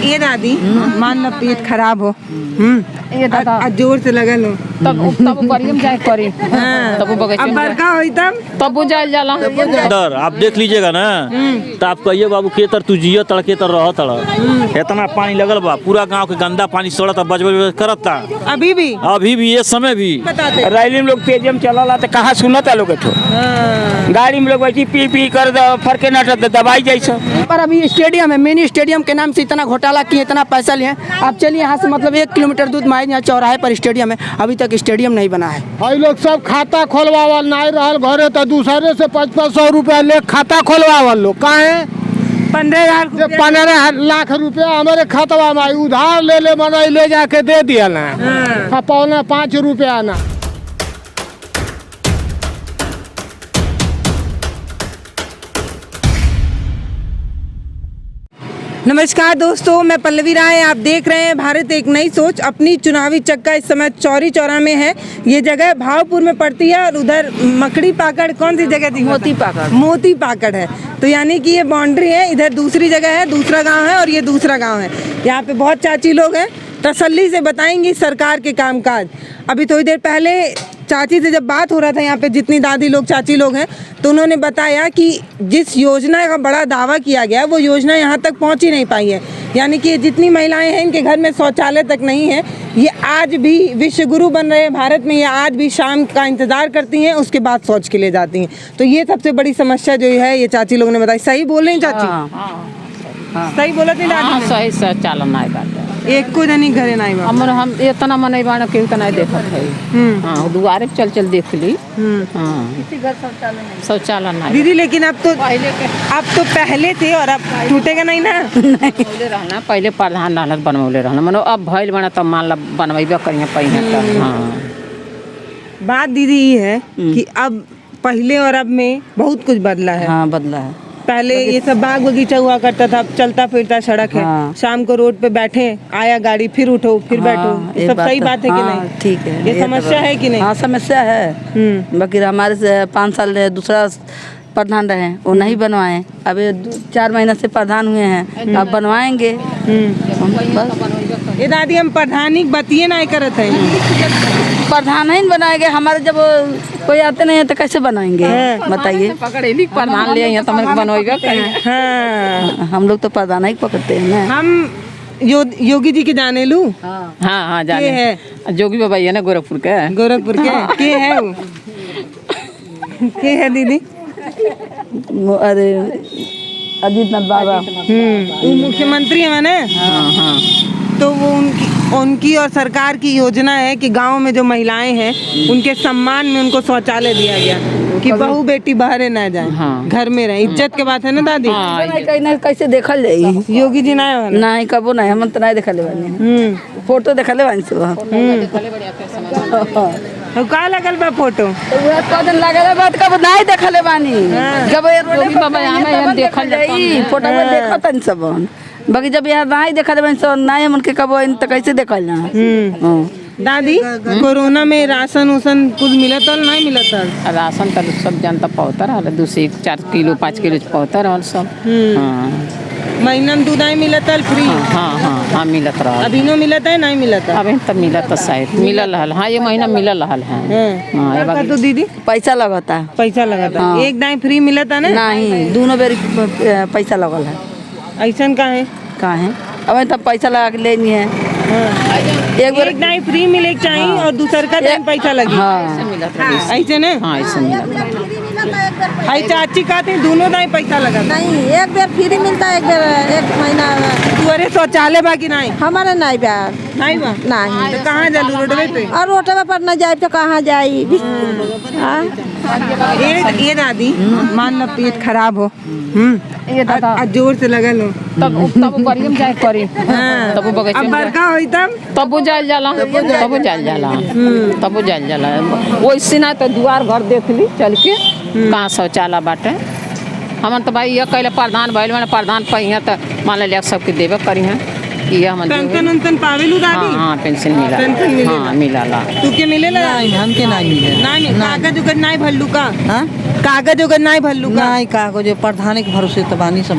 ये दादी मान लो पेट खराब हो ये दादा जोर से लगा लो तब करियम जाए करी तब बगीचे अब में बरका होई तब जाए जाला दर आप देख लीजिएगा ना तो आप कहिए बाबू के तर तू जिया तड़के तर रह तड़ इतना पानी लगल बा पूरा गांव के गंदा पानी सड़त बज बज करता अभी भी ये समय भी बताते रैली में लोग पेटीएम चला तो कहाँ सुनता लोग गाड़ी में लोग बैठी पी पी कर फरके न दबाई जैसा। पर अभी स्टेडियम है, मिनी स्टेडियम के नाम से इतना घोटाला किए, इतना पैसा लिए। आप चलिए यहाँ से मतलब 1 किलोमीटर दूर माइज यहाँ चौराहे पर स्टेडियम है, अभी तक स्टेडियम नहीं बना है। भाई लोग सब खाता खोलवावल नहीं रहल घरे तो दूसरे से 500 रुपया ले खाता खोलवावल लोग काहे 15 लाख रुपया हमारे खतवा में उधार ले मना ले जाके दे दिया ना 5 रुपया ना। नमस्कार दोस्तों, मैं पल्लवी राय, आप देख रहे हैं भारत एक नई सोच। अपनी चुनावी चक्का इस समय चौरी चौरा में है। ये जगह भावपुर में पड़ती है और उधर मकड़ी पाकड़ कौन सी जगह थी? मोती पाकड़ है। तो यानी कि ये बाउंड्री है, इधर दूसरी जगह है, दूसरा गांव है और ये दूसरा गांव है। यहाँ पे बहुत चाची लोग हैं, तसल्ली से बताएंगी सरकार के कामकाज। अभी थोड़ी देर पहले चाची से जब बात हो रहा था, यहाँ पे जितनी दादी लोग चाची लोग हैं, तो उन्होंने बताया कि जिस योजना का बड़ा दावा किया गया वो योजना यहाँ तक पहुँच ही नहीं पाई है। यानी कि जितनी महिलाएं हैं इनके घर में शौचालय तक नहीं है। ये आज भी विश्व गुरु बन रहे हैं भारत में, ये आज भी शाम का इंतज़ार करती हैं, उसके बाद शौच के लिए जाती हैं। तो ये सबसे बड़ी समस्या जो है ये चाची लोगों ने बताई। सही बोल रही चाची? सही बोला थी दादी? सही शौचालय नहीं बात एक को जनी घरे नहीं बा हमर हम इतना मन नहीं बाण के नहीं देखत है। हां दुआरे पे चल देख ली। हां किसी घर शौचालय नहीं दीदी, लेकिन अब तो पहले थे और अब टूटेगा नहीं ना। बनवले रहना पहले प्रधान रहना बनवले रहना मनो अब भइल बना तब मान ला बनवाइबे करिए पहिने त। हां बात दीदी ये है कि अब पहले और अब में बहुत कुछ बदला है। हाँ बदला है। पहले ये सब बाग बगीचा हुआ करता था, चलता फिरता सड़क है। शाम को रोड पे बैठे, आया गाड़ी, फिर उठो फिर बैठो। ये सब सही बात है कि नहीं? ठीक है। ये समस्या है कि नहीं? हाँ समस्या है। बाकी हमारे से 5 साल दूसरा प्रधान रहे, वो नहीं बनवाए। अभी 4 महीना से प्रधान हुए हैं, अब बनवाएंगे। ये दादी हम प्रधानी बतिए नहीं करत है, प्रधान ही बनाएंगे। हमारे जब कोई आते नहीं है तो कैसे बनाएंगे बताइए? पकड़ेली प्रधान ले यहाँ तो हम बनवाइबे करिए। हाँ हम लोग तो प्रधान ही पकड़ते हैं ना। हम योगी जी के जाने लू। हाँ हाँ जाने है जोगी बाबा ये ना गोरखपुर के के है वो के है दीदी? अरे अजीतनाथ बाबा वो मुख्यमंत्री है मैंने। हाँ तो वो उनकी और सरकार की योजना है कि गांव में जो महिलाएं हैं उनके सम्मान में उनको शौचालय दिया गया कि बहू बेटी बाहर ना जाए। हाँ। घर में रहे। इज्जत के बात है ना दादी? कहीं कैसे देखल जाई? योगी जी ना नहीं कबो नहीं, हम तो नहीं देखले बानी। फोटो देखले बानी से तो का लगल बा फोटो? कदन लागल बात कब नहीं देखले बानी। जब जोगी बाबा यहाँ देखल जाई फोटो में देखतन सब, बाकी जब यहाँ नहीं देखले बानी सब नहीं मन के कबो इन त कैसे देखल ना। दादी कोरोना में राशन उसन कुछ मिलत और नहीं मिलत? राशन तो सब जनता पहुँचता रहा 2-4 किलो 5 किलो पहुँचता रहा सब। महीना में दूध नहीं मिलत फ्री? हाँ मिलत रहा। अभी नो मिलत है नहीं मिलत? अभी तक मिलत शायद मिलल रहल। हाँ ये महीना मिलल रहल है। तो दीदी पैसा लगता है। पैसा लगता है? एक दाई फ्री मिलता ना? नहीं दोनों बेर पैसा लगल है। ऐसा का है? अब तब पैसा लगा के लेनी है। एक दाई फ्री मिले चाहिए और दूसर का दाई पैसा लगे। ऐसे ना? हाँ ऐसे मिलत। हाई चाची का थे दोनों दाई पैसा लगा? नहीं, एक बेर फ्री मिलता है, एक बेर 1 महीना। तुम्हारे शौचालय बाकी नहीं? हमारे नहीं बैग नहीं बा? नहीं। तो कहाँ जालू रोडवे पे? और रोडवे पर न जाए तो कहाँ जाई? ये दादी मान लो पेट खराब हो ये दादा जोर से लगा लो तब करियम जाए करी तब बगीचे अब में बरका होई तब जाए जाला तब जाए जाला वैसे ना तो दुआर घर देख ली चल के कहाँ शौचालय बाटे। हमन तो भाई ये कहले प्रधान भइल मैंने प्रधान पहिया तो मान लिया सबके देवे करी है। ये हम पेंशन पावेलू दादी? हाँ पेंशन मिला। हाँ मिला। तू के मिलेला? हमके नहीं मिले। नहीं कागज उगज नहीं भल्लू का? कागज उगज नहीं भल्लू का? नहीं कागज प्रधान के भरोसे तो बानी सब।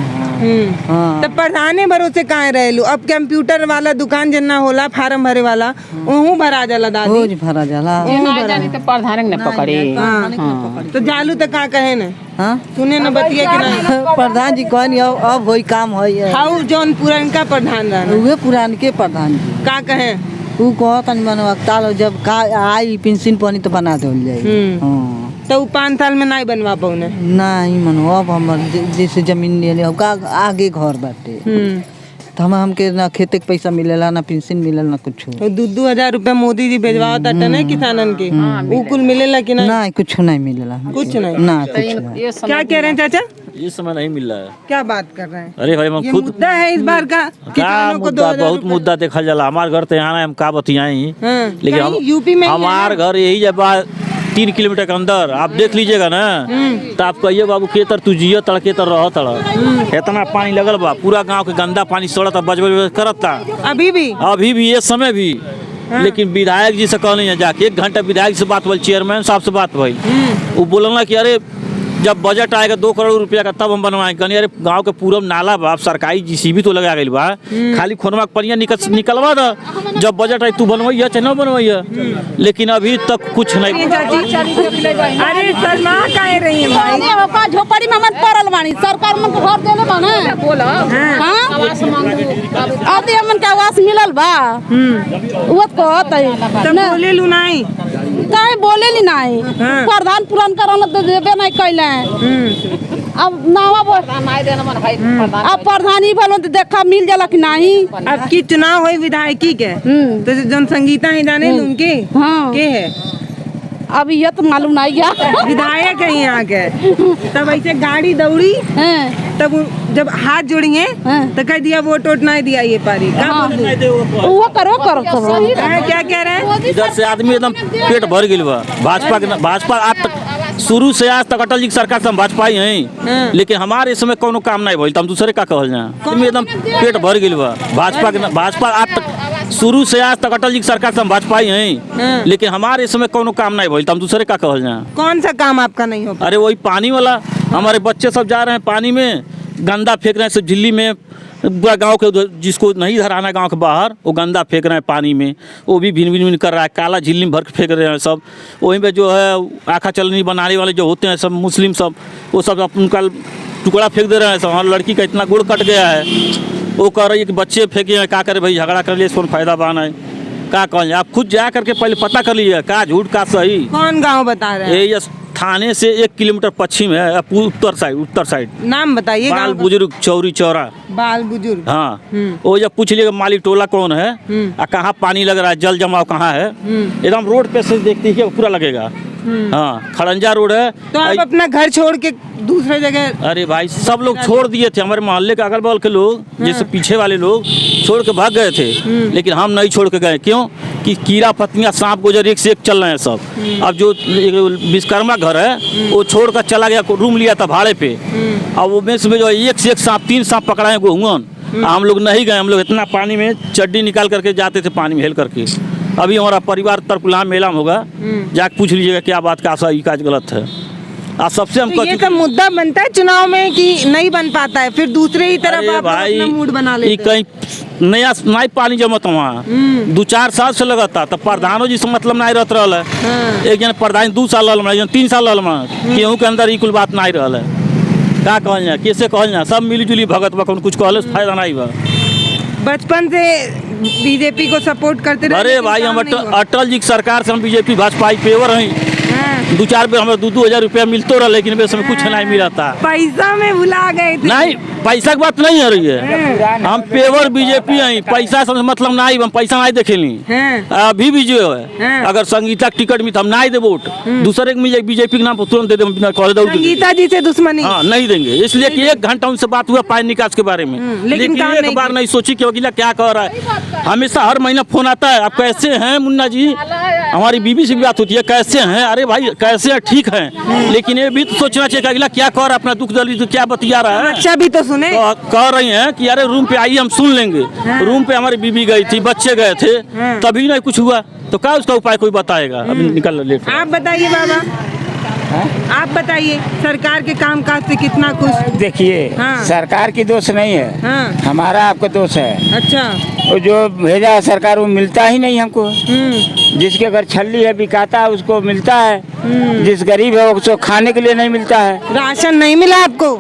हाँ। तो प्रधाने भरोसे कहाँ रहेलू? अब कंप्यूटर वाला दुकान जन्ना होला फार्म भरे वाला वहू भरा जाला दादी। रोज भरा जाला। ये ना जानी तो प्रधान ने पकड़ी। हाँ। तो जालू तो का कहे न? हाँ? सुने न बतिया कि नहीं? प्रधान जी कहनी अब होई काम होई है। हाउ जौन पुरनका प्रधान रहना उहे पुरान के प्रधान जी का कहे? ऊ कहतन बनवा जब का आई पेंशन पानी तो बना देल जाई। हाँ। तो उ 5 साल में नहीं बनवा पौने। नहीं मनो अब हमर जैसे जमीन ले का आगे घर बाटे तो हमके ना खेते के पैसा मिलेला ना पेंशन मिलेला ना कुछ। तो 2-2 हजार मोदी जी भेजवा ताटे नहीं किसानन के उ कुल मिलेला कि नहीं? नहीं कुछ नहीं मिलेला। कुछ नहीं ना कुछ नहीं। क्या कह रहे हैं चाचा? ये समय नहीं मिल रहा है। क्या बात कर रहे हैं? अरे भाई हम ये खुद मुद्दा है इस बार का का किसानों को मुद्दा 2000 बहुत मुद्दा देखा जाला। हमारे घर तो यहाँ हम का बतियाई हाँ, लेकिन कहीं यूपी में ही है हमारे घर यही जब 3 किलोमीटर के अंदर आप देख लीजिएगा ना तो आप कहिए बाबू केतर तू जिया तड़के तर रह तड़ इतना पानी लगल बा पूरा गांव के गंदा पानी सड़ता बजबज करता अभी भी ये समय भी। लेकिन विधायक जी से कहनी है जाके 1 घंटा विधायक से बात भइल चेयरमैन साहब से बात भइल वो बोलना कि अरे जब बजट आएगा 2 करोड़ रुपया का तब हम बनवाएंगे। कहनी अरे गांव के पूरब नाला बा सरकारी जीसीबी तो लगा गई बा खाली खोनवा के पनिया निकलवा दा जब बजट आई तू बनवैया चाहे न बनवैया लेकिन अभी तक कुछ नहीं। अरे शर्मा काहे रही है भाई? झोपड़ी में मन पड़ल बानी सरकार मन घर देले बाने बोला हां आवास मांगू अब दे मन के आवास मिलल बा वो कहत है तब बोले लू नहीं काहे बोलेली नहीं प्रधान पुरान करन तो देबे नहीं कैले अब नावा नहीं देना मन भाई प्रधान अब प्रधानी भलो तो देखा मिल जाला कि नहीं। अब की चुनाव हुई विधायकी के तो जन संगीता है जाने उनके हाँ। के है अब ये तो मालूम नहीं गया विधायक है यहाँ के। तब ऐसे गाड़ी दौड़ी तब जब हाथ जोड़िए तो कह दिया वोट नहीं दिया ये पारी क्या वो करो क्या कह रहे हैं? इधर से आदमी एकदम पेट भर गई बा भाजपा आज तक शुरू से आज तक अटल जी की सरकार से हम भाजपा ही हैं लेकिन हमारे इस समय कोनो काम नहीं भइल तो हम दूसरे का कहल जाए आदमी एकदम पेट भर गई बा भाजपा आज तक शुरू से आज तक अटल जी की सरकार से हम भाजपा ही हैं लेकिन हमारे इस समय कोनो काम नहीं भइल तो हम दूसरे का कहल जाए। कौन सा काम आपका नहीं हो? अरे वही पानी वाला हमारे बच्चे सब जा रहे हैं पानी में गंदा फेंक रहे हैं सब झिल्ली में पूरा गांव के जिसको नहीं धराना गांव के बाहर वो गंदा फेंक रहे हैं पानी में वो भी भिन भिन कर रहा है काला झिल्ली में भर के फेंक रहे हैं सब। वहीं पे जो है आँखा चलनी बनाने वाले जो होते हैं सब मुस्लिम सब वो सब उनका टुकड़ा फेंक दे रहे हैं सब। हमारी लड़की का इतना गुड़ कट गया है वो कह रही है कि बच्चे फेंके हैं क्या करे भाई झगड़ा कर लिए इसको फायदा बान है क्या कहें आप खुद जा करके पहले पता कर लीजिए क्या झूठ का सही। कौन गाँव बता रहे हैं? ये थाने से 1 किलोमीटर पश्चिम है उत्तर साइड नाम बताइए। बाल बुजुर्ग चौरी चौरा बाल बुजुर्ग हाँ वो जब पूछ लिएगा मालिक टोला कौन है और कहाँ पानी लग रहा है जल जमाव कहाँ है एकदम रोड पे से देखते ही पूरा लगेगा। हाँ खड़ंजा रोड है। तो आप अपना घर छोड़ के दूसरे जगह? अरे भाई सब लोग छोड़ दिए थे हमारे मोहल्ले के अगल बगल के लोग जैसे पीछे वाले लोग छोड़ के भाग गए थे लेकिन हम नहीं छोड़ के गए क्यों कि कीड़ा पत्तियां सांप गुजर एक से एक चल रहे हैं सब। अब जो विश्वकर्मा घर है वो छोड़ कर चला गया रूम लिया था भाड़े पे अब वो में जो एक से एक सांप 3 सांप पकड़ाए गोहुअन हम लोग नहीं गए। हम लोग इतना पानी में चड्डी निकाल करके जाते थे पानी में हेल करके। अभी हमारा परिवार तरकुलहा मेला में होगा जाके पूछ लीजिएगा क्या बात का सही का गलत है। आज सबसे हम तो ये सब मुद्दा बनता है चुनाव में कि नहीं बन पाता है फिर दूसरे ही तरफ आप अपना मूड बना लेते हैं। कहीं नया नहीं पानी जमत वहाँ 2-4 साल से लगता तब प्रधानों जी से मतलब नहीं रहत रहा है। एक जन प्रधान 2 साल रहा 3 साल रहा केहू के अंदर कुल बात नहीं रहा है क्या कहल जाए कैसे कहल जाए सब मिली जुली भगत बा कुछ कहले फायदा नहीं बा। बचपन से बीजेपी को सपोर्ट करते रहे? अरे भाई हम अटल जी की सरकार से हम बीजेपी भाजपा पेवर हैं 2-4 बार हमें 2-2 हजार रुपया मिलते रहा लेकिन वैसे में कुछ नहीं मिला था। पैसा में भुला गए थे। नहीं पैसा की बात नहीं है रही है हम पेवर बीजेपी हैं पैसा से मतलब नहीं हम पैसा नहीं देखेली अभी भी जो है अगर संगीता का टिकट मिलता हम नहीं दे वोट दूसरे के बीजेपी के नाम पर तुरंत दे दे संगीता जी से दुश्मनी हाँ नहीं देंगे इसलिए कि 1 घंटा उनसे बात हुआ पानी निकास के बारे में लेकिन एक बार नहीं सोची कि वकीला क्या कह रहा है। हमेशा हर महीना फोन आता है आप कैसे हैं मुन्ना जी हमारी बीबी से भी बात होती है कैसे हैं अरे भाई कैसे हैं ठीक हैं लेकिन ये भी तो सोचना चाहिए अगला क्या कह रहा है अपना दुख दर्द तो क्या बतिया रहा है। अच्छा भी तो सुने कह रही हैं कि अरे रूम पे आइए हम सुन लेंगे। रूम पे हमारी बीबी गई थी बच्चे गए थे तभी नहीं कुछ हुआ तो क्या उसका उपाय कोई बताएगा। अभी निकल लेट आप बताइए बाबा आप बताइए सरकार के कामकाज से कितना खुश? देखिए हाँ। सरकार की दोष नहीं है, हाँ। हमारा आपका दोष है। अच्छा। वो जो भेजा है सरकार वो मिलता ही नहीं हमको। जिसके घर छल्ली है बिकाता है उसको मिलता है, जिस गरीब है उसको खाने के लिए नहीं मिलता है। राशन नहीं मिला आपको?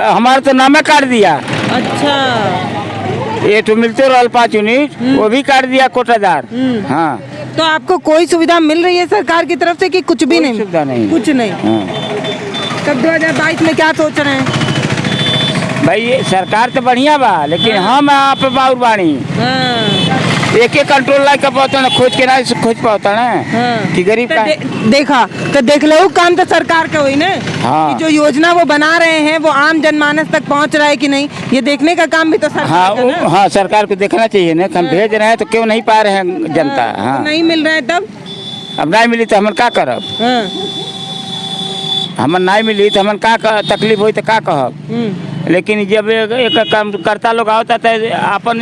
हमारा तो नामे काट दिया। अच्छा। ये तो मिलते रहा 5 यूनिट, वो भी काट दिया कोटादार। हाँ, तो आपको कोई सुविधा मिल रही है सरकार की तरफ से कि कुछ भी नहीं? सुविधा नहीं, कुछ नहीं। हाँ। तब 2022 में क्या सोच रहे हैं? भाई ये सरकार तो बढ़िया बा, लेकिन हम आप बाउर बाणी एक कंट्रोल लाइक पाता ना, खोज के ना खोज पाता ना कि गरीब तो का देखा तो देख लो काम तो सरकार का हुई ना। हाँ। कि जो योजना वो बना रहे हैं वो आम जनमानस तक पहुंच रहा है कि नहीं, ये देखने का काम भी तो सरकार हाँ का ना। हाँ, सरकार को देखना चाहिए ना। हम भेज रहे हैं तो क्यों नहीं पा रहे हैं जनता। तो हाँ, नहीं मिल रहा है तब? अब नहीं मिली तो हमन का करब? हमन नहीं मिली तो हमन का तकलीफ हुई तो का कहब? लेकिन जब एक काम करता लोग आवता तो अपन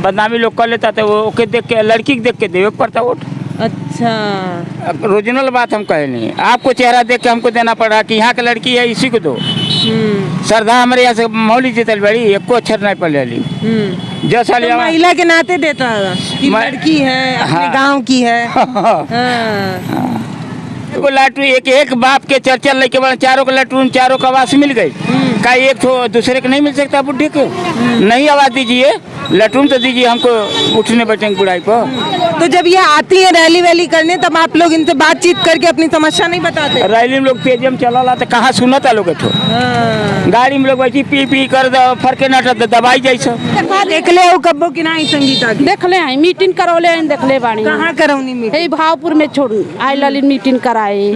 बदनामी लोग कर लेता तो वो ओके देख के, लड़की के देख के देवे पड़ता वोट। अच्छा। ओरिजिनल बात हम कहे नहीं, आपको चेहरा देख के हमको देना पड़ रहा कि यहाँ की लड़की है इसी को दो। श्रद्धा हमारे यहाँ से मौली जीतल बड़ी एको अक्षर नहीं पढ़ ली। जो साल तो महिला के नाते देता है कि लड़की है, अपने हाँ। गांव की है। एगो लाटू एक बाप के चर्चा लेके बड़ा चारों को लटून चारों को आवास मिल गई। का एक तो दूसरे को नहीं मिल सकता? बुढ़े को नहीं आवाज दीजिए, लटून तो दीजिए हमको उठने बैठने बुढ़ाई को। तो जब ये आती है रैली वैली करने तब आप लोग इनसे बातचीत करके अपनी समस्या नहीं बताते? रैली में लोग पेजम चला तो कहाँ सुनता लोग ठो गाड़ी में लोग बैठी पी कर फरके न दबाई जैसा। देख ले हो कब्बो की नहीं संगीता की? देख ले हैं मीटिंग करौले हैं, देख ले बाणी कहाँ करौनी मीटिंग? यही भावपुर में छोड़ आई ललित मीटिंग कराए।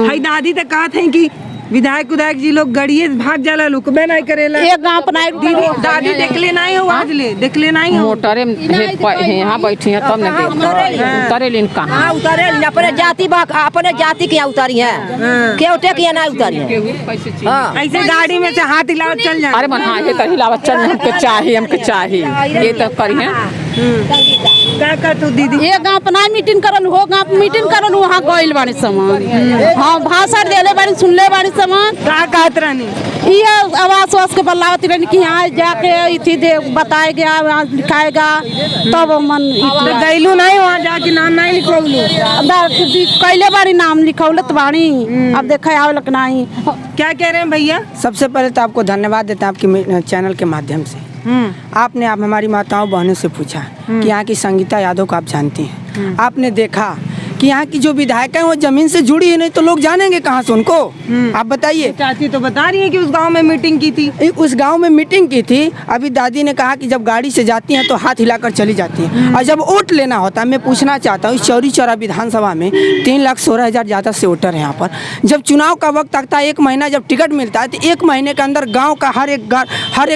हाई दादी तो कहा थे कि विधायक उधायक जी लोग गड़िए भाग जाला लुकबे नहीं करेला। एक गांव अपना दीदी दादी देख ले नहीं हो आज ले देख ले नहीं हो मोटरे में यहाँ बैठी हैं तब न उतरे लिन कहाँ हाँ उतारे अपने जाति अपने जाति के यहाँ उतारी है, केवटे के यहाँ नहीं उतारी है। हाँ। ऐसे गाड़ी में से हाथ हिलावत चल जाए। अरे मन हाँ ये तो हिलावत चल हमके चाहिए ये तो करिए। क्या कर तू दीदी? एक गांव अपना मीटिंग करल, हो गांव मीटिंग करल, वहाँ गइल बानी सामान। हाँ भाषण देले बानी, सुनले बानी सामान। कहाँ कहत रहनी? ये आवास वास के बदलावती रहनी कि यहाँ जाके इथी दे बताया गया, वहाँ लिखाएगा तब मन तो गईलू नहीं वहाँ जाके नाम नहीं लिखौलू? कैले बारी नाम लिखौलत बानी, अब देखा आवलक नहीं। क्या कह रहे हैं भैया? सबसे पहले तो आपको धन्यवाद देते हैं आपके चैनल के माध्यम से। आपने आप हमारी माताओं बहनों से पूछा कि यहाँ की संगीता यादव को आप जानती हैं। आपने देखा कि यहाँ की जो विधायक है वो जमीन से जुड़ी है, नहीं तो लोग जानेंगे कहाँ से उनको? आप बताइए। चाची तो बता रही है कि उस गांव में मीटिंग की थी। उस गांव में मीटिंग की थी। अभी दादी ने कहा कि जब गाड़ी से जाती हैं तो हाथ हिलाकर चली जाती हैं, और जब वोट लेना होता है, मैं पूछना चाहता हूँ इस चौरी चौरा विधानसभा में 3,16,000 ज़्यादा से वोटर हैं यहाँ पर। जब चुनाव का वक्त आता है, 1 महीना जब टिकट मिलता है, तो 1 महीने के अंदर गाँव का हर एक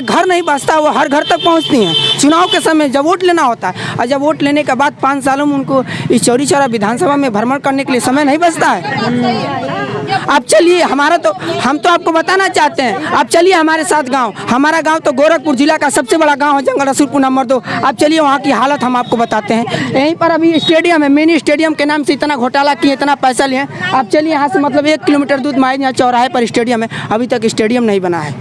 घर नहीं बसता, वो हर घर तक पहुँचती हैं चुनाव के समय जब वोट लेना होता है। और जब वोट लेने के बाद 5 सालों में उनको इस चौरी चौरा विधानसभा में भ्रमण करने के लिए समय नहीं बचता है। आप चलिए, हम तो आपको बताना चाहते हैं, आप चलिए हमारे साथ गांव। हमारा गांव तो गोरखपुर जिला का सबसे बड़ा गांव है, जंगल रसूलपुर नंबर 2। आप चलिए वहाँ की हालत हम आपको बताते हैं। यहीं पर अभी स्टेडियम है, मिनी स्टेडियम के नाम से इतना घोटाला किए, इतना पैसा लिए। आप चलिए यहाँ से मतलब 1 किलोमीटर दूर माइज यहाँ चौराहे पर स्टेडियम है, अभी तक स्टेडियम नहीं बना है।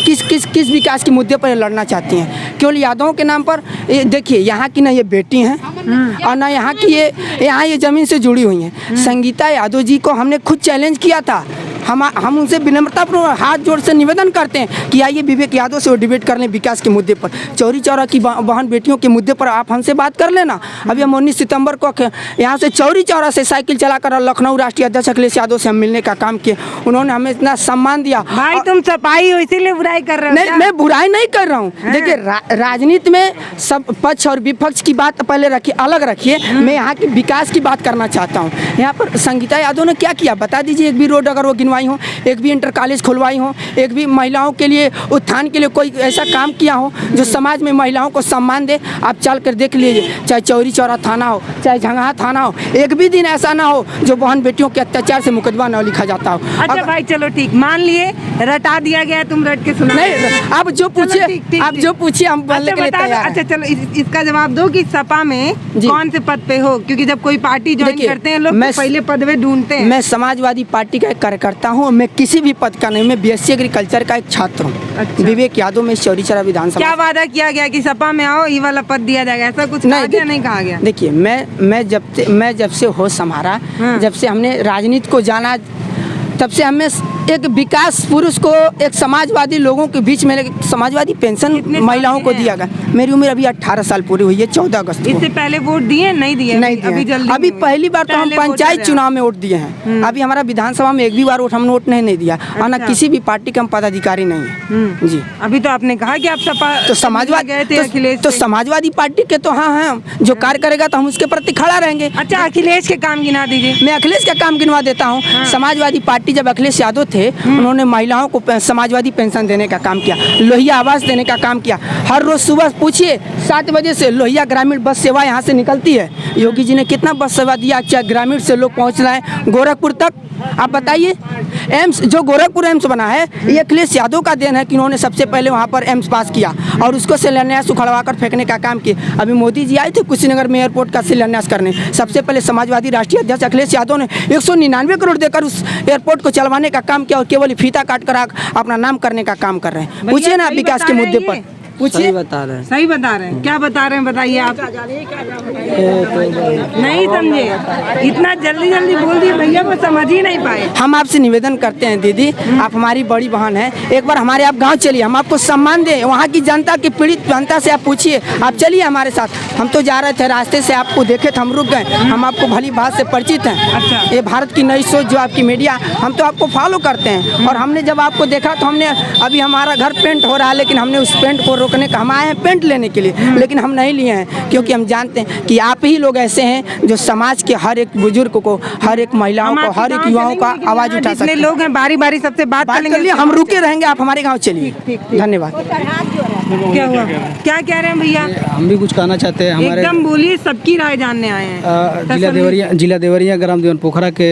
किस विकास के मुद्दे पर लड़ना चाहती हैं? केवल यादवों के नाम पर? देखिए यहाँ की ना ये बेटी हैं और ना यहाँ की ये ज़मीन से जुड़ी हुई हैं। संगीता यादव जी को हमने खुद चैलेंज किया था। हम उनसे विनम्रतापूर्वक हाथ जोड़ से निवेदन करते हैं कि आइए विवेक यादव से वो डिबेट कर लें विकास के मुद्दे पर, चौरी चौरा की बहन बेटियों के मुद्दे पर आप हमसे बात कर लेना। अभी हम 19 सितंबर को यहाँ से चौरी चौरा से साइकिल चलाकर लखनऊ राष्ट्रीय अध्यक्ष अखिलेश यादव से हम मिलने का काम किया। उन्होंने हमें इतना सम्मान दिया। भाई तुम सफाई हो इसीलिए बुराई कर रहे हो? नहीं, मैं बुराई नहीं कर रहा हूँ। देखिए राजनीति में सब पक्ष और विपक्ष की बात पहले रखिए, अलग रखिए। मैं यहाँ की विकास की बात करना चाहता हूँ। यहाँ पर संगीता यादव ने क्या किया बता दीजिए। एक भी रोड अगर वो गिनवा खुलवाई हो, एक भी इंटर कॉलेज खुलवाई हो, एक भी महिलाओं के लिए उत्थान के लिए कोई ऐसा काम किया हो जो समाज में महिलाओं को सम्मान दे। आप चल कर देख लीजिए, चाहे चौरी चौरा थाना हो, चाहे झंगहा थाना हो, एक भी दिन ऐसा ना हो जो बहन बेटियों के अत्याचार से मुकदमा न लिखा जाता हो। अच्छा भाई चलो ठीक, मान लिए रटा दिया गया, तुम रट के सुना नहीं, आप जो पूछिए, आप जो पूछिए हम बोलने के लिए तैयार हैं। अच्छा चलो इसका जवाब दो कि सपा में कौन से पद पे हो, क्योंकि जब कोई पार्टी ज्वाइन करते हैं लोग तो पहले पद पे ढूंढते हैं। मैं समाजवादी पार्टी का एक कार्यकर्ता हूँ, मैं किसी भी पद का नहीं, मैं बीएससी एग्रीकल्चर का एक छात्र हूँ। अच्छा। विवेक यादव में चौरी चौरा विधानसभा। क्या वादा किया गया कि सपा में आओ ये वाला पद दिया जाएगा, ऐसा कुछ नहीं कहा गया? देखिए मैं जब से होश संभाला, जब से हमने राजनीति को जाना, तब से हमें एक विकास पुरुष को एक समाजवादी लोगों के बीच में समाजवादी पेंशन महिलाओं को दिया गया। मेरी उम्र अभी 18 साल पूरी हुई है 14 अगस्त को। इससे पहले वोट दिए नहीं दिए? अभी पहली बार तो हम पंचायत चुनाव में वोट दिए हैं। अभी हमारा विधानसभा में एक भी बार हमने वोट नहीं दिया। और न किसी भी पार्टी के हम पदाधिकारी नहीं है जी। अभी तो आपने कहा कि आप सपा तो समाजवादी तो समाजवादी पार्टी के तो हाँ हैं, जो कार्य करेगा तो हम उसके प्रति खड़ा रहेंगे। अच्छा अखिलेश के काम गिना दीजिए। मैं अखिलेश का काम गिनवा देता हूँ। समाजवादी पार्टी जब अखिलेश यादव थे, उन्होंने महिलाओं को समाजवादी पेंशन देने का काम किया, लोहिया आवास देने का काम किया। हर रोज सुबह पूछिए 7 बजे से लोहिया ग्रामीण बस सेवा यहाँ से निकलती है। योगी जी ने कितना बस सेवा दिया, क्या ग्रामीण से लोग पहुँच रहे हैं गोरखपुर तक? आप बताइए। एम्स जो गोरखपुर एम्स बना है ये अखिलेश यादव का देन है कि उन्होंने सबसे पहले वहाँ पर एम्स पास किया और उसको शिलान्यास उखड़वा कर फेंकने का काम किया। अभी मोदी जी आए थे कुशीनगर में एयरपोर्ट का शिलान्यास करने, सबसे पहले समाजवादी राष्ट्रीय अध्यक्ष अखिलेश यादव ने 199 करोड़ देकर उस एयरपोर्ट को चलवाने का काम किया और केवल फीता काट कर अपना नाम करने का काम कर रहे हैं। पूछिए ना विकास के मुद्दे पर, पूछिए। सही बता रहे हैं। क्या बता रहे हैं बताइए आप? नहीं समझे, इतना जल्दी बोल दिए भैया, वो समझ ही नहीं पाए। हम आपसे निवेदन करते हैं दीदी, आप हमारी बड़ी बहन है, एक बार हमारे आप गांव चलिए, हम आपको सम्मान दें। वहाँ की जनता की पीड़ित जनता से आप पूछिए, आप चलिए हमारे साथ। हम तो जा रहे थे, रास्ते से आपको देखे तो हम रुक गए। हम आपको भली बात से परिचित हैं। अच्छा। ये भारत की नई सोच जो आपकी मीडिया, हम तो आपको फॉलो करते हैं। और हमने जब आपको देखा तो हमने, अभी हमारा घर पेंट हो रहा है लेकिन हमने उस पेंट को रोकने का, हम आए हैं पेंट लेने के लिए लेकिन हम नहीं लिए हैं, क्योंकि हम जानते हैं कि आप ही लोग ऐसे हैं जो समाज के हर एक बुजुर्ग को, हर एक महिलाओं को, हर एक युवाओं का आवाज उठा सकते हैं। लोग हैं बारी बारी सबसे बात कर लिए, हम रुके रहेंगे, आप हमारे गाँव चलिए। धन्यवाद। क्या हुआ, क्या कह रहे हैं भैया? हम भी कुछ कहना चाहते हैं। हमारे एकदम बोलिए, सबकी राय जानने आए हैं। जिला देवरिया ग्राम देवन पोखरा के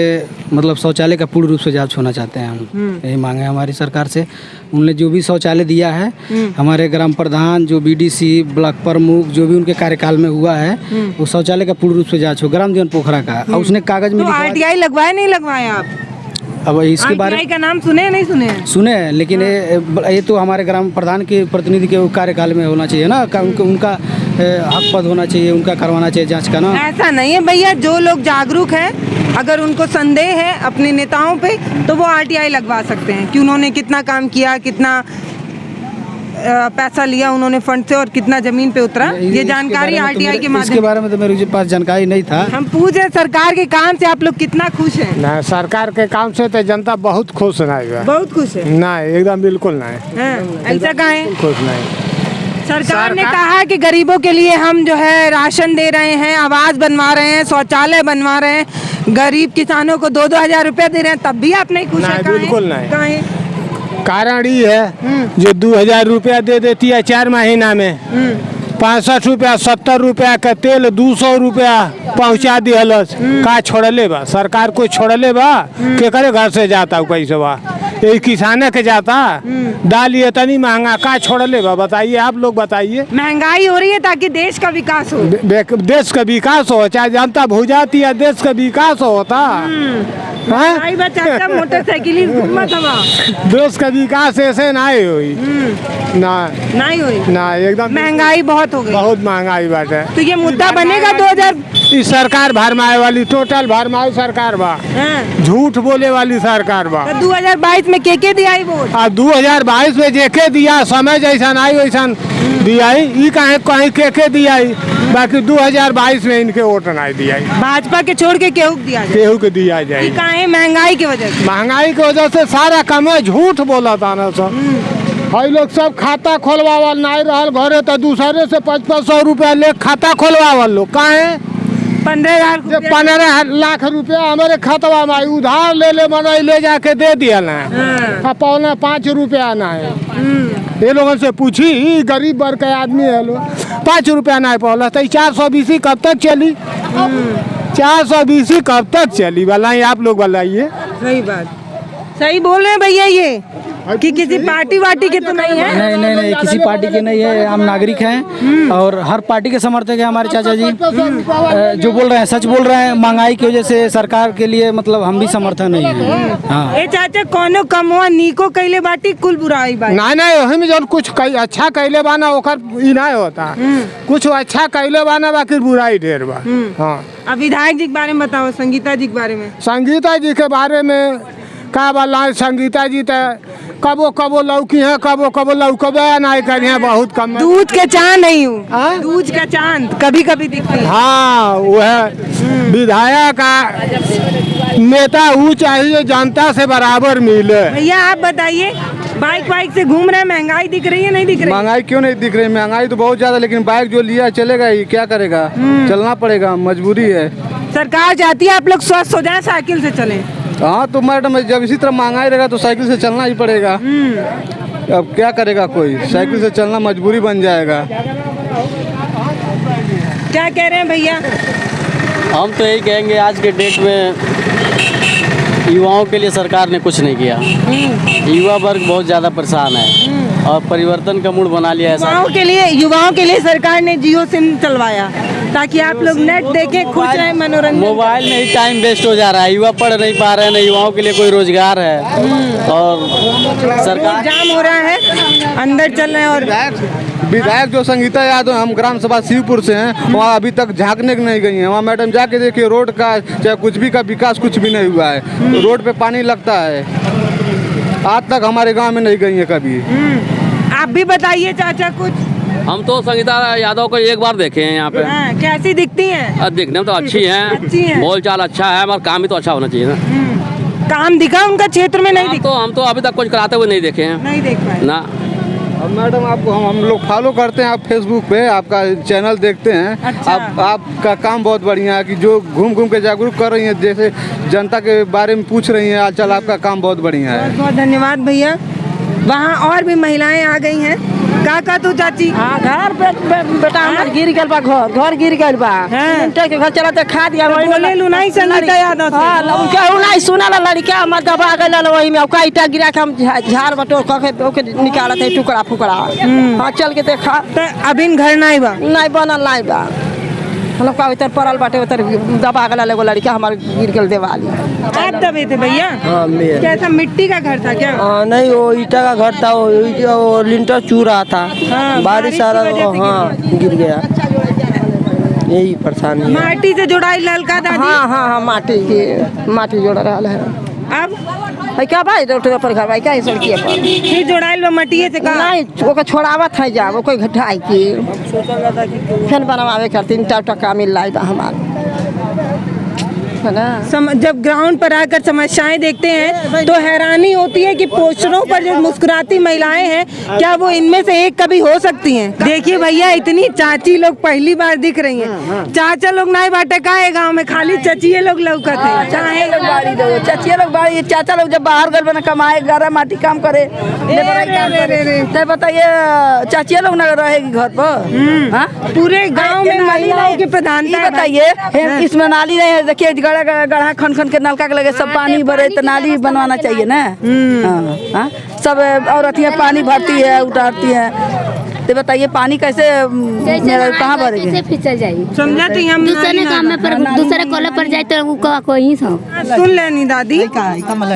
मतलब शौचालय का पूर्ण रूप से जांच होना चाहते हैं हम। यही मांगे हमारी सरकार से। उन्होंने जो भी शौचालय दिया है, हमारे ग्राम प्रधान, जो बीडीसी, ब्लॉक प्रमुख, जो भी उनके कार्यकाल में हुआ है, वो शौचालय का पूर्ण रूप से जांच हो, ग्राम देवन पोखरा का। और उसने कागज में आरटीआई लगवाए नहीं लगवाए आप? अब इसके बारे का नाम सुने नहीं सुने? सुने, लेकिन ये तो हमारे ग्राम प्रधान के प्रतिनिधि के कार्यकाल में होना चाहिए ना, उनका हक पद होना चाहिए, उनका करवाना चाहिए जांच का ना। ऐसा नहीं है भैया, जो लोग जागरूक हैं, अगर उनको संदेह है अपने नेताओं पे तो वो आरटीआई लगवा सकते हैं कि उन्होंने कितना काम किया, कितना पैसा लिया उन्होंने फंड से और कितना जमीन पे उतरा। ये जानकारी आरटीआई के माध्यम। इसके बारे में तो मेरे पास जानकारी नहीं था। हम पूछ रहे सरकार के काम से आप लोग कितना खुश हैं? ना, सरकार के काम से तो जनता बहुत खुश है। बहुत खुश है? नहीं, एकदम बिल्कुल नहीं। ऐसा कहाँ है? खुश नहीं। सरकार ने कहा कि गरीबों के लिए हम जो है राशन दे रहे हैं, आवास बनवा रहे हैं, शौचालय बनवा रहे हैं, गरीब किसानों को 2-2 हजार रुपया दे रहे हैं, तब भी आप नहीं खुश हैं? बिल्कुल नहीं। कहाँ है? कारण ये है जो 2000 रुपया दे देती है 4 महीना में, 65 रुपया 70 रुपया का तेल 200 रुपया पहुँचा दिहलस। का छोड़ले बा सरकार को, छोड़ले बा के करे घर से जाता पैसा बा, यही किसाने के जाता। दाल ये इतनी महंगा का छोड़ले बा, बताइए आप लोग बताइए। महंगाई हो रही है ताकि देश का विकास हो। देश का विकास हो, चाहे जनता भूल जाती है, देश का विकास होता। मोटरसाइकिल देश का विकास ऐसे नहीं हुई नहीं हुई ना, एकदम महंगाई बहुत हो गई, बहुत महंगाई बात है। तो ये मुद्दा बनेगा 2000। इस सरकार भरमाए वाली, टोटल भरमाए सरकार बा, झूठ बोले वाली सरकार बा। तो 2022 में के दिया वोट? 2022 में जेके दिया, समय जैसा आई वैसा दिया, कहीं के दिया, बाकी 2022 में इनके वोट नहीं दिया। भाजपा के छोड़ के केहू दिया, केहू के दिया जाए। महंगाई की वजह से, महंगाई की वजह से सारा काम झूठ बोला था ना सब। भाई लोग सब खाता खोलवावल नहीं रहल घरे, तो दूसरे से 500 रुपया ले खाता खोलवावल लोग काहे। 15,000 15 लाख रुपया हमारे खतवा में उधार ले मना ले जाके दे दिया ना। पौना 5 रुपया ना है। ये लोगों से पूछी गरीब वर्ग के आदमी है लोग 5 रुपया ना पौला तो 420 कब तक चली? 420 कब तक चली बताइए आप लोग बताइए। सही बात, सही बोल रहे हैं भैया ये कि किसी पार्टी वार्टी के तो नहीं है। नहीं, किसी पार्टी के नहीं है। हम नागरिक हैं और हर पार्टी के समर्थक है हमारे चाचा जी। जो बोल रहे हैं सच बोल रहे हैं। महंगाई की वजह से सरकार के लिए मतलब हम भी समर्थन नहीं है। हाँ। ए चाचा कोनो कमवा नीको कैले बाटी कुल बुराई बाटी। नहीं हम जब कुछ अच्छा कैले बाना ओकर ई नहीं होता। कुछ अच्छा कैले बाना बाकी बुराई ढेर बा। हाँ। अब विधायक जी के बारे में बताओ, संगीता जी के बारे में। संगीता जी के बारे में का बोला? संगीता जी तो कबो लौकी है, कबो लौकबे नहीं करिए, बहुत कम। दूध के चांद नहीं हूँ, दूध का चांद कभी कभी दिखती है। हाँ वह विधायक का नेता वो चाहिए जनता से बराबर मिले। भैया आप बताइए, बाइक वाइक से घूम रहे हैं, महंगाई दिख रही है नहीं दिख रही? महंगाई क्यों नहीं दिख रही? महंगाई तो बहुत ज्यादा, लेकिन बाइक जो लिया चलेगा ही, क्या करेगा? चलना पड़ेगा, मजबूरी है। सरकार चाहती है आप लोग स्वस्थ हो जाए, साइकिल से चलें। हाँ तो मैडम जब इसी तरह महंगाई रहेगा तो साइकिल से चलना ही पड़ेगा। अब क्या करेगा कोई? साइकिल से चलना मजबूरी बन जाएगा। क्या कह रहे हैं भैया? हम तो यही कहेंगे आज के डेट में युवाओं के लिए सरकार ने कुछ नहीं किया। युवा वर्ग बहुत ज़्यादा परेशान है और परिवर्तन का मूड बना लिया है। युवाओं के लिए सरकार ने जियो सिम चलवाया ताकि आप लोग नेट देखें, खुश रहें, मनोरंजन। मोबाइल में ही टाइम वेस्ट हो जा रहा है। युवा पढ़ नहीं पा रहे हैं, न युवाओं के लिए कोई रोजगार है और सरकार जाम हो रहा है, अंदर चल रहे हैं। और विधायक जो संगीता यादव, हम ग्राम सभा शिवपुर से हैं, वहाँ अभी तक झांकने नहीं गई हैं। वहाँ मैडम जाके देखिए, रोड का चाहे कुछ भी का विकास कुछ भी नहीं हुआ है। रोड पे पानी लगता है, आज तक हमारे गांव में नहीं गई है कभी। आप भी बताइए चाचा कुछ। हम तो संगीता यादव को एक बार देखे हैं यहाँ पे। कैसी दिखती हैं? दिखने में तो अच्छी है, बोल चाल अच्छा है, मगर काम भी तो अच्छा होना चाहिए ना। काम दिखा उनका क्षेत्र में? नहीं दिखा। तो हम तो अभी तक कुछ कराते हुए नहीं देखे हैं। नहीं देख पाए ना। अब मैडम आपको हम लोग फॉलो करते हैं, आप फेसबुक पे आपका चैनल देखते हैं। अच्छा। आपका काम बहुत बढ़िया है कि जो घूम के जागरूक कर रही हैं, जैसे जनता के बारे में पूछ रही हैं। चल आपका काम बहुत बढ़िया है। बहुत धन्यवाद भैया। वहाँ और भी महिलाएं आ गई हैं। का तू चाची? हाँ, घर बेटा हमार गिर गल बा, घर गिर गल बा। के घर चला खा दिया। बोले लू नहीं संगीता यादव से? हाँ, केहू नहीं सुना ला। लड़का हमार दबा गल वही में, का ईटा गिरा के हम झाड़ बटोर के निकालत है टुकड़ा फुकड़ा। हाँ, चल के देखा अभी घर नहीं बा, नहीं बनल नहीं बा। हम लोग का इधर पड़ल बाटे, उधर दबा गला एगो लड़का हमारे गिर गल देवाली। आप दबे थे भैया? हाँ, कैसा मिट्टी का घर था क्या? नहीं, वो ईटा का घर था। वो लिंटर चू रहा था। बारिश आ रहा, हाँ गिर गया। यही परेशानी है। माटी से जुड़ाई ललका दादी? हाँ, माटी जोड़ रहा है। अब क्या भाई रोड पर घर भाई क्या सड़की पर फिर जोड़ाइल बा मटिए से? नहीं, ओके छोड़ावत है जा, वो कोई घटाई की फिर बनवावे करती टका मिल लाई बा हमार है ना। जब ग्राउंड पर आकर समस्याएं देखते हैं तो हैरानी होती है कि पोस्टरों पर जो मुस्कुराती महिलाएं हैं, क्या वो इनमें से एक कभी हो सकती हैं? देखिए भैया, इतनी चाची लोग पहली बार दिख रही हैं। चाचा लोग नहीं बाटे का है गाँव में, खाली चचिए लोग लौकत है। चचिए लोग बाड़ी, चाचा लोग जब बाहर गए बना कमाए, गारा माटी काम करे, बताइए चाचिए लोग न रहेगी घर पर। पूरे गाँव में महिलाओं की प्रधानता। बताइए इसमें नाली नहीं है, देखिए गढ़ा खन के नलका के लगे सब पानी भरे, तो नाली बनवाना चाहिए ना। हाँ, सब औरतियाँ पानी भरती है, उतारती है। तो बताइए पानी कैसे कहाँ भरेंगे? फिसल जाएगी, समझा? तो हम दूसरे काम में पर दूसरे कॉलेज पर जाए तो कोई सुन लेनी दादी,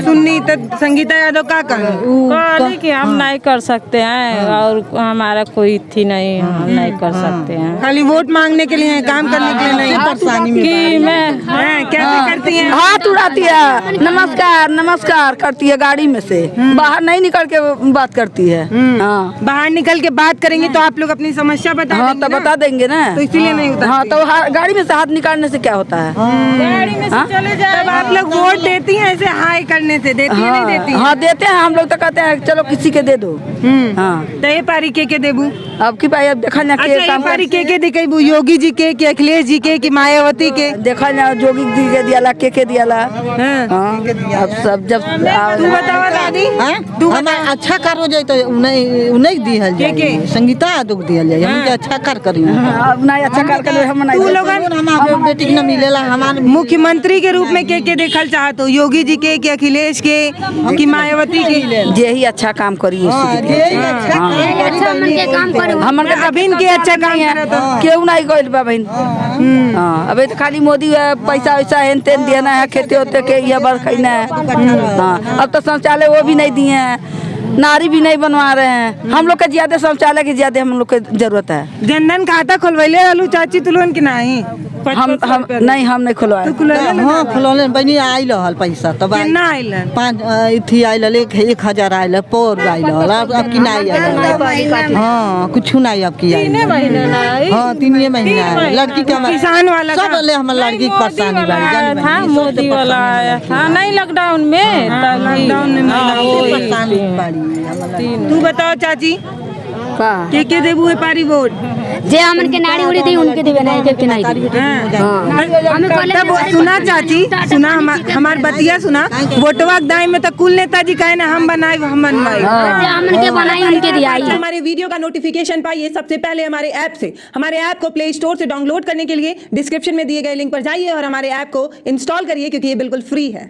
सुननी तो संगीता यादव का कहनी कि हम नहीं कर सकते हैं और हमारा कोई थी नहीं, हम नहीं कर सकते हैं। खाली वोट मांगने के लिए, काम करने के लिए नहीं। परेशानी कि मैं कैसे करती हैं? हाथ उड़ाती है, नमस्कार करती है गाड़ी में से, बाहर नहीं निकल के बात करती है। हाँ, बाहर निकल के बात करेंगे देंगे तो आप लोग अपनी समस्या बता हाँ देंगे तो ना? बता देंगे ना। तो इसीलिए नहीं उतारते। हाँ तो गाड़ी में से हाथ निकालने से क्या होता है? गाड़ी में से चले जाए। तब आप लोग वोट देती हैं ऐसे हाई करने से, देती है नहीं देती? हाँ देते हैं हम लोग तो कहते हैं चलो किसी के दे दो। हाँ तो ये पारी के देबू? अब की भाई अब देखा ना अच्छा, ये पारी के दिखेबू? योगी जी के कि अखिलेश जी के कि मायावती के? देखा ना जोगी जी के दियाला के दियाला। हाँ अब सब जब तू बतावा दादी, तू अच्छा कर हो जाए तो उन्हें दिहल जाए, संगीता दुख दिहल जाए, हम अच्छा कर करी अब नहीं अच्छा कर कर हम नहीं। तू लोगन हमारे बेटी के न मिलेला हमारे मुख्यमंत्री के रूप में के देखल चाहत हो? योगी जी के कि अखिलेश के कि मायावती के? यही अच्छा काम करी हमन के अभिन के अच्छा काम करत हो? केहू नहीं गइल बा बहन। हाँ अबे तो खाली मोदी पैसा वैसा हेन तेन देना है, खेते होते के ये बार खाना है। हाँ अब तो शौचालय वो भी नहीं दिए हैं, नारी भी नहीं बनवा रहे हैं। हम लोग के ज्यादा शौचालय की ज्यादा हम लोग के जरूरत है। जनधन खाता खोलवैले रहलू चाची तुलन की नहीं? हम नहीं, हम नहीं खुलवाए। हाँ खुलौले बनी आइल हल पैसा तब कितना आइल? 5 इथी आइल 1000 आइल पर आइल हल। अब की नहीं आइल। हाँ कुछ नहीं अब की आइल। हाँ 3 महीना लड़की का किसान वाला सब ले हम लड़की की परेशानी बाड़ी था, मोदी वाला आया था नहीं लॉकडाउन में, लॉकडाउन में परेशानी बाड़ी। तू बताओ चाची के देबू है पारी वोट? जे हमन के नाड़ी उड़ी दी उनके दिवे नहीं के नहीं दी। तब सुना चाची, सुना हमार बतिया सुना। वोटवा दाई में तो कुल नेताजी कहे ना हम बनाए हम बनवाए, जे हमन के बनाई उनके दियाई। हमारे वीडियो का नोटिफिकेशन पाइए सबसे पहले हमारे ऐप से। हमारे ऐप को प्ले स्टोर से डाउनलोड करने के लिए डिस्क्रिप्शन में दिए गए लिंक पर जाइए और हमारे ऐप को इंस्टॉल करिए क्योंकि ये बिल्कुल फ्री है।